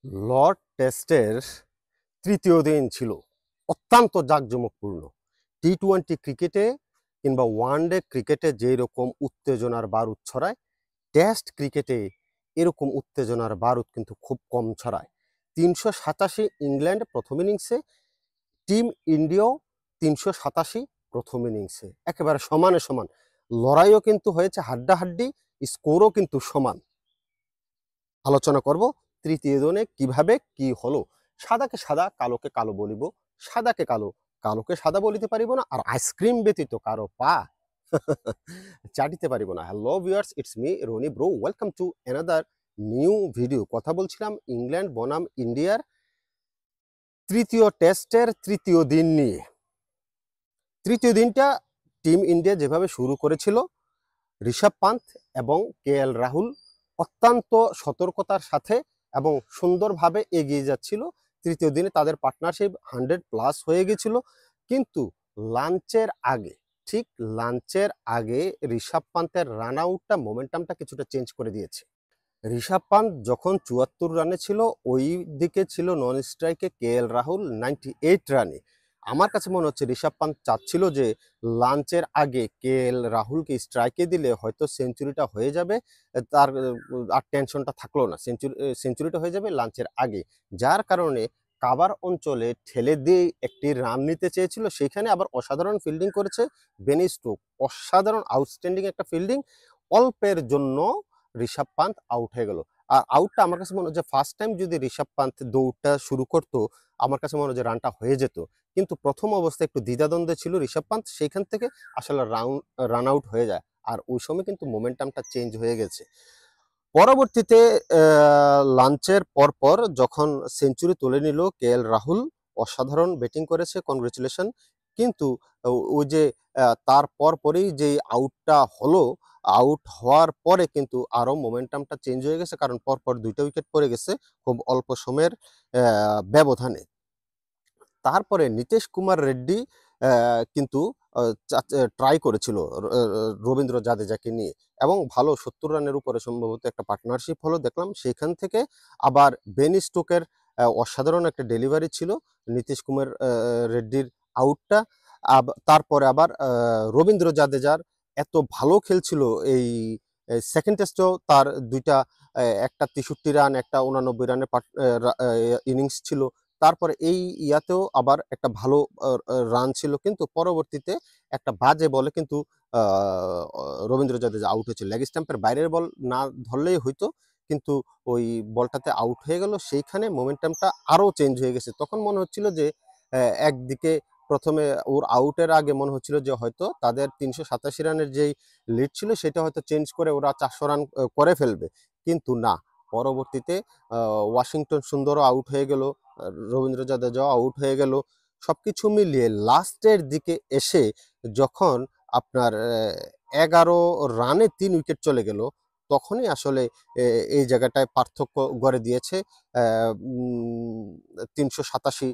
Lord টেস্টের তৃতীয় দিন ছিল অত্যন্ত জাঁকজমকপূর্ণ। টি-20 ক্রিকেটে কিংবা ওয়ানডে ক্রিকেটে যেই রকম উত্তেজনার বারুদ ছড়ায়, টেস্ট ক্রিকেটে এরকম উত্তেজনার বারুদ কিন্তু খুব কম ছড়ায়। ৩৮৭ ইংল্যান্ড প্রথম ইনিংসে, টিম ইন্ডিয়াও ৩৮৭ প্রথম ইনিংসে, একেবারে সমানে সমান। লড়াইও কিন্তু হয়েছে হাড্ডাহাড্ডি, স্কোরও কিন্তু সমান। আলোচনা করব তৃতীয় দিনে কিভাবে কি হলো। সাদাকে সাদা, কালোকে কালো বলিব, সাদাকে কালো, কালোকে সাদা বলিতে পারিব না, আর আইসক্রিম ব্যতীত কারো পা চাটিতে পারিব না। Hello viewers, it's me Roni bro, welcome to another new video. কথা বলছিলাম ইংল্যান্ড বনাম ইন্ডিয়ার তৃতীয় টেস্টের তৃতীয় দিন নিয়ে। তৃতীয় দিনটা টিম ইন্ডিয়া যেভাবে শুরু করেছিল, ঋষভ পান্থ এবং কে.এল. রাহুল অত্যন্ত সতর্কতার সাথে এবং সুন্দরভাবে এগিয়ে যাচ্ছিল। তৃতীয় দিনে তাদের পার্টনারশিপ 100+ হয়ে গেছিল, কিন্তু লাঞ্চের আগে, ঠিক লাঞ্চের আগে ঋষভ পান্থের রান আউটটা মোমেন্টামটা কিছুটা চেঞ্জ করে দিয়েছে। ঋষভ পান্থ যখন ৭৪ রানে ছিল, ওই দিকে ছিল নন স্ট্রাইকে কে.এল. রাহুল 98 রানে। আমার কাছে মনে হচ্ছে ঋষভ পান্থ চাচ্ছিল যে লাঞ্চের আগে কে.এল. রাহুলকে স্ট্রাইকে দিলে হয়তো সেঞ্চুরিটা হয়ে যাবে, তার আর টেনশনটা থাকলো না, সেঞ্চুরিটা হয়ে যাবে লাঞ্চের আগে। যার কারণে কাভার অঞ্চলে ঠেলে দিয়ে একটি রান নিতে চেয়েছিল, সেখানে আবার অসাধারণ ফিল্ডিং করেছে বেনি স্টোকস। অসাধারণ আউটস্ট্যান্ডিং একটা ফিল্ডিং, অল্পের জন্য ঋষভ পান্থ আউট হয়ে গেল। আর আউটটা আমার কাছে মনে হয় যে ফার্স্ট টাইম যদি ঋষভ পান্থ দৌড়টা শুরু করতো, আমার কাছে মনে হয় যে রানটা হয়ে যেত। কিন্তু প্রথম অবস্থায় একটু দ্বিধাদ্বন্দ্বে ছিল ঋষভ পান্থ, সেখান থেকে আসলে রান আউট হয়ে যায়। আর ওই সময় কিন্তু মোমেন্টামটা চেঞ্জ হয়ে গেছে। পরবর্তীতে লাঞ্চের পরপর যখন সেঞ্চুরি তুলে নিল কে.এল. রাহুল, অসাধারণ ব্যাটিং করেছে, কনগ্রেচুলেশন। কিন্তু ওই যে তার পরপরই যে আউটটা হলো, আউট হওয়ার পরে কিন্তু আরও মোমেন্টামটা চেঞ্জ হয়ে গেছে, কারণ পরপর 2টা উইকেট পড়ে গেছে খুব অল্প সময়ের ব্যবধানে। তারপরে নীতিশ কুমার রেড্ডি কিন্তু ট্রাই করেছিল রবীন্দ্র জাদেজাকে নিয়ে, এবং ভালো ৭০ রানের উপরে সম্ভবত একটা পার্টনারশিপ হলো দেখলাম। সেখান থেকে আবার বেন স্টোকের অসাধারণ একটা ডেলিভারি ছিল নীতিশ কুমার রেড্ডির আউটটা। তারপরে আবার রবীন্দ্র জাদেজার এত ভালো খেলছিল এই সেকেন্ড টেস্টেও, তার দুইটা, একটা ৬৩ রান, একটা ৮৯ রানের ইনিংস ছিল। তারপরে এই ইয়াতেও আবার একটা ভালো রান ছিল, কিন্তু পরবর্তীতে একটা বাজে বলে কিন্তু রবীন্দ্র জাদেজা আউট হয়েছে। লেগ স্টাম্পের বাইরের বল না ধরলেই হইতো, কিন্তু ওই বলটাতে আউট হয়ে গেল। সেইখানে মোমেন্টামটা আরও চেঞ্জ হয়ে গেছে। তখন মনে হচ্ছিল যে একদিকে প্রথমে ওর আউটের আগে মনে হচ্ছিল যে হয়তো তাদের ৩৮৭ রানের যেই লিড ছিল সেটা হয়তো চেঞ্জ করে ওরা ৪০০ রান করে ফেলবে, কিন্তু না। পরবর্তীতে ওয়াশিংটন সুন্দরও আউট হয়ে গেল, রবীন্দ্র জাদেজাও আউট হয়ে গেল। সবকিছু মিলিয়ে লাস্টের দিকে এসে যখন আপনার ১১ রানে ৩ উইকেট চলে গেল, তখনই আসলে এই জায়গাটায় পার্থক্য গড়ে দিয়েছে। ৩৮৭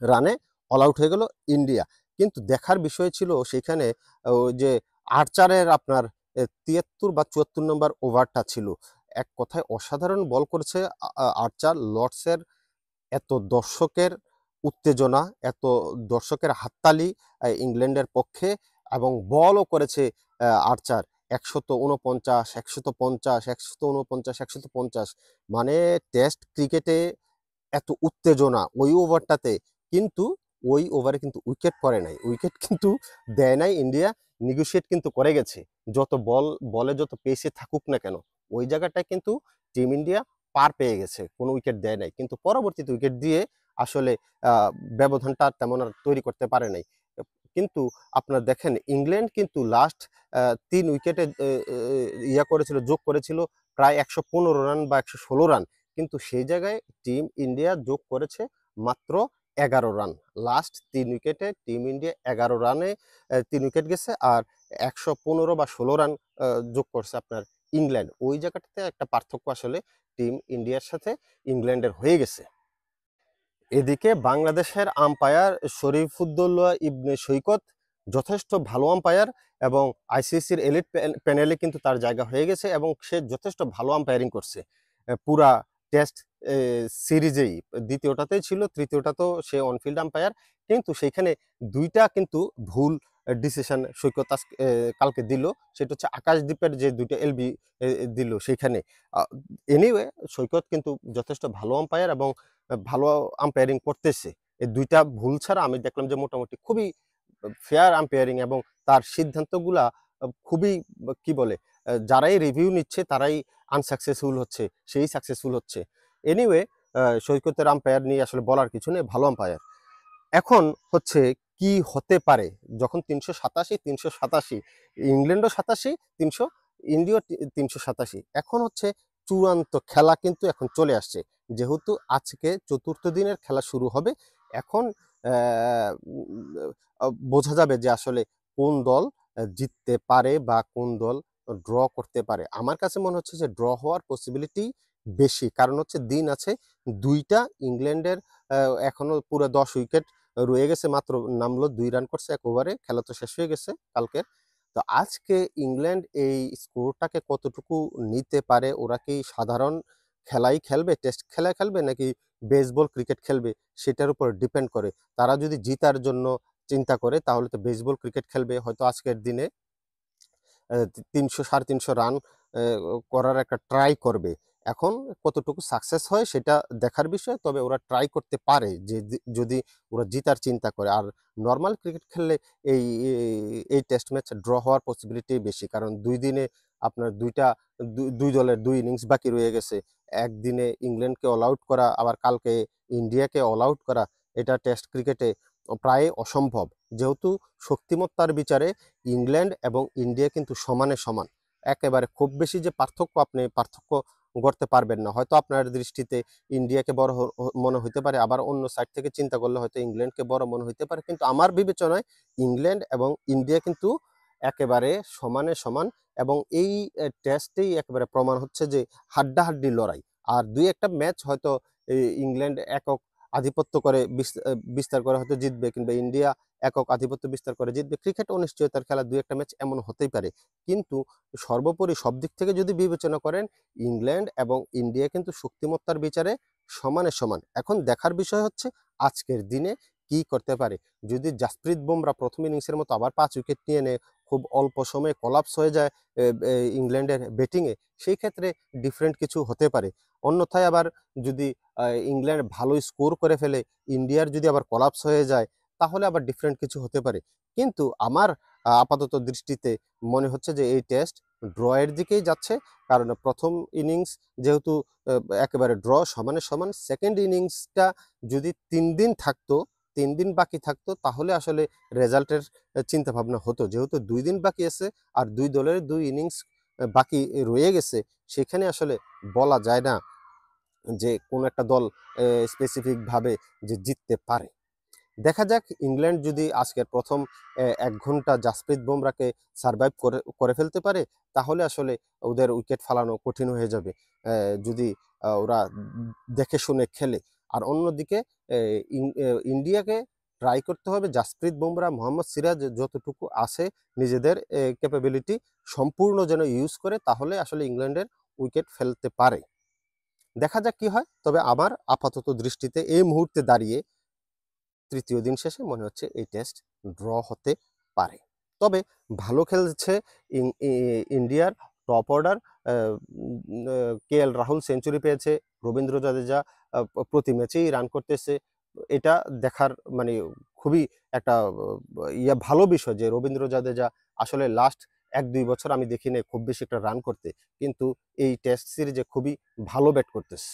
রানে অল আউট হয়ে গেল ইন্ডিয়া। কিন্তু দেখার বিষয় ছিল সেখানে ওই যে আর্চারের আপনার ৭৩ বা ৭৪ নম্বর ওভারটা ছিল। এক কথায় অসাধারণ বল করেছে আর্চার। লর্ডসের এত দর্শকের উত্তেজনা, এত দর্শকের হাততালি ইংল্যান্ডের পক্ষে, এবং বলও করেছে আর্চার ১৪৯, ১৫০, ১৪৯, ১৫০। মানে টেস্ট ক্রিকেটে এত উত্তেজনা ওই ওভারটাতে, কিন্তু ওই ওভারে কিন্তু উইকেট পড়ে নাই, উইকেট কিন্তু দেয় নাই ইন্ডিয়া, নেগোশিয়েট কিন্তু করে গেছে। যত বলে যত পেসে থাকুক না কেন, ওই জায়গাটায় কিন্তু টিম ইন্ডিয়া পার পেয়ে গেছে, কোনো উইকেট দেয় নাই। কিন্তু পরবর্তীতে উইকেট দিয়ে আসলে ব্যবধানটা তেমন আর তৈরি করতে পারে নাই। কিন্তু আপনার দেখেন ইংল্যান্ড কিন্তু লাস্ট ৩ উইকেটে ইয়া করেছিল, যোগ করেছিল প্রায় ১১৫ রান বা ১১৬ রান, কিন্তু সেই জায়গায় টিম ইন্ডিয়া যোগ করেছে মাত্র ১১ রান। লাস্ট ৩ উইকেটে টিম ইন্ডিয়া ১১ রানে ৩ উইকেট গেছে, আর ১১৫ বা ১৬ রান যোগ করছে আপনার ইংল্যান্ড। ওই জায়গাটাতে একটা পার্থক্য আসলে টিম ইন্ডিয়ার সাথে ইংল্যান্ডের হয়ে গেছে। এদিকে বাংলাদেশের আম্পায়ার শরীফুদ্দৌলা ইবনে সৈকত যথেষ্ট ভালো আম্পায়ার, এবং আইসিসির এলিট প্যানেলে কিন্তু তার জায়গা হয়ে গেছে, এবং সে যথেষ্ট ভালো আম্পায়ারিং করছে পুরা টেস্ট সিরিজেই দ্বিতীয়টাতেই ছিল, তৃতীয়টা তো সে অনফিল্ড আম্পায়ার, কিন্তু সেইখানে দুইটা কিন্তু ভুল ডিসিশন সৈকত কালকে দিল। সেটা হচ্ছে আকাশদ্বীপের যে দুইটা এলবি দিল সেইখানে। এনিওয়ে সৈকত কিন্তু যথেষ্ট ভালো আম্পায়ার এবং ভালো আম্পায়ারিং করতেছে। এই দুইটা ভুল ছাড়া আমি দেখলাম যে মোটামুটি খুবই ফেয়ার আম্পায়ারিং, এবং তার সিদ্ধান্তগুলা খুবই কি বলে, যারাই রিভিউ নিচ্ছে তারাই আনসাকসেসফুল হচ্ছে, সেই সাকসেসফুল হচ্ছে। এনিওয়ে সৈকতের আম্পায়ার নিয়ে আসলে বলার কিছু নেই, ভালো আম্পায়ার। এখন হচ্ছে কি হতে পারে যখন 387 ইংল্যান্ডও 87, 300 ইন্ডিয়া 387। এখন হচ্ছে চূড়ান্ত খেলা কিন্তু এখন চলে আসছে, যেহেতু আজকে চতুর্থ দিনের খেলা শুরু হবে। এখন বোঝা যাবে যে আসলে কোন দল জিততে পারে বা কোন দল ড্র করতে পারে। আমার কাছে মনে হচ্ছে যে ড্র হওয়ার পসিবিলিটি বেশি, কারণ হচ্ছে দিন আছে দুইটা। ইংল্যান্ডের এখনো পুরো 10 উইকেট রয়ে গেছে, মাত্র নামলো 2 রান করছে 1 ওভারে, খেলা তো শেষ হয়ে গেছে কালকে। তো আজকে ইংল্যান্ড এই স্কোরটাকে কতটুকু নিতে পারে, ওরা কি সাধারণ খেলাই খেলবে, টেস্ট খেলা খেলবে, নাকি বেসবল ক্রিকেট খেলবে, সেটার উপর ডিপেন্ড করে। তারা যদি জিতার জন্য চিন্তা করে তাহলে তো বেসবল ক্রিকেট খেলবে, হয়তো আজকের দিনে 300 350 রান করার একটা ট্রাই করবে। এখন কতটুকু সাকসেস হয় সেটা দেখার বিষয়, তবে ওরা ট্রাই করতে পারে যে যদি ওরা জিতার চিন্তা করে। আর নর্মাল ক্রিকেট খেললে এই এই টেস্ট ম্যাচ ড্র হওয়ার পসিবিলিটি বেশি, কারণ 2 দিনে আপনার দুই দলের 2 ইনিংস বাকি রয়ে গেছে। একদিনে ইংল্যান্ডকে অল আউট করা, আবার কালকে ইন্ডিয়াকে অল আউট করা, এটা টেস্ট ক্রিকেটে প্রায় অসম্ভব। যেহেতু শক্তিমত্তার বিচারে ইংল্যান্ড এবং ইন্ডিয়া কিন্তু সমানে সমান, একেবারে খুব বেশি যে পার্থক্য, আপনি পার্থক্য করতে পারবেন না। হয়তো আপনার দৃষ্টিতে ইন্ডিয়াকে বড় মনে হইতে পারে, আবার অন্য সাইড থেকে চিন্তা করলে হয়তো ইংল্যান্ডকে বড় মনে হইতে পারে, কিন্তু আমার বিবেচনায় ইংল্যান্ড এবং ইন্ডিয়া কিন্তু একেবারে সমানে সমান। এবং এই টেস্টেই একেবারে প্রমাণ হচ্ছে যে হাড্ডাহাড্ডি লড়াই। আর দুই একটা ম্যাচ হয়তো ইংল্যান্ড একক আধিপত্য করে বিস্তার করে হয়তো জিতবে, কিংবা ইন্ডিয়া একক আধিপত্য বিস্তার করে জিতবে। ক্রিকেট অনিশ্চয়তার খেলা, দুই একটা ম্যাচ এমন হতেই পারে, কিন্তু সর্বোপরি সব দিক থেকে যদি বিবেচনা করেন ইংল্যান্ড এবং ইন্ডিয়া কিন্তু শক্তিমত্তার বিচারে সমানে সমান। এখন দেখার বিষয় হচ্ছে আজকের দিনে কি করতে পারে। যদি জাসপ্রীত বুমরা প্রথম ইনিংসের মতো আবার 5 উইকেট নিয়ে নেয়, খুব অল্প সময়ে কলাপস হয়ে যায় ইংল্যান্ডের ব্যাটিংয়ে, সেই ক্ষেত্রে ডিফারেন্ট কিছু হতে পারে। অন্যথায় আবার যদি ইংল্যান্ড ভালো স্কোর করে ফেলে, ইন্ডিয়ার যদি আবার কলাপস হয়ে যায়, তাহলে আবার ডিফারেন্ট কিছু হতে পারে। কিন্তু আমার আপাতত দৃষ্টিতে মনে হচ্ছে যে এই টেস্ট ড্রয়ের দিকেই যাচ্ছে, কারণ প্রথম ইনিংস যেহেতু একেবারে ড্র, সমানে সমান। সেকেন্ড ইনিংসটা যদি 3 দিন থাকতো, 3 দিন বাকি থাকতো, তাহলে আসলে রেজাল্টের চিন্তা ভাবনা হতো। যেহেতু 2 দিন বাকি আছে আর দুই দলের 2 ইনিংস বাকি রয়ে গেছে, সেখানে আসলে বলা যায় না যে কোন একটা দল স্পেসিফিক ভাবে যে জিততে পারে। দেখা যাক, ইংল্যান্ড যদি আজকের প্রথম 1 ঘন্টা জাসপ্রীত বুমরাকে সারভাইভ করে ফেলতে পারে, তাহলে আসলে ওদের উইকেট ফালানো কঠিন হয়ে যাবে, যদি ওরা দেখে শুনে খেলে। আর অন্যদিকে ইন্ডিয়াকে ট্রাই করতে হবে জাসপ্রীত বুমরা, মোহাম্মদ সিরাজ যতটুকু আছে নিজেদের ক্যাপাবিলিটি সম্পূর্ণ যেন ইউজ করে, তাহলে আসলে ইংল্যান্ডের উইকেট ফেলতে পারে। দেখা যাক কি হয়। তবে আমার আপাতত দৃষ্টিতে এই মুহূর্তে দাঁড়িয়ে তৃতীয় দিন শেষে মনে হচ্ছে এই টেস্ট ড্র হতে পারে। তবে ভালো খেলছে ইন্ডিয়ার top order. KL Rahul century পেয়েছে, রবীন্দ্র জাদেজা প্রতি ম্যাচেই রান করতেছে। এটা দেখার মানে খুবই একটা ভালো বিষয় যে রবীন্দ্র জাদেজা আসলে লাস্ট 1-2 বছর আমি দেখি নাই খুব বেশি একটা রান করতে, কিন্তু এই টেস্ট সিরিজে খুবই ভালো ব্যাট করতেছে।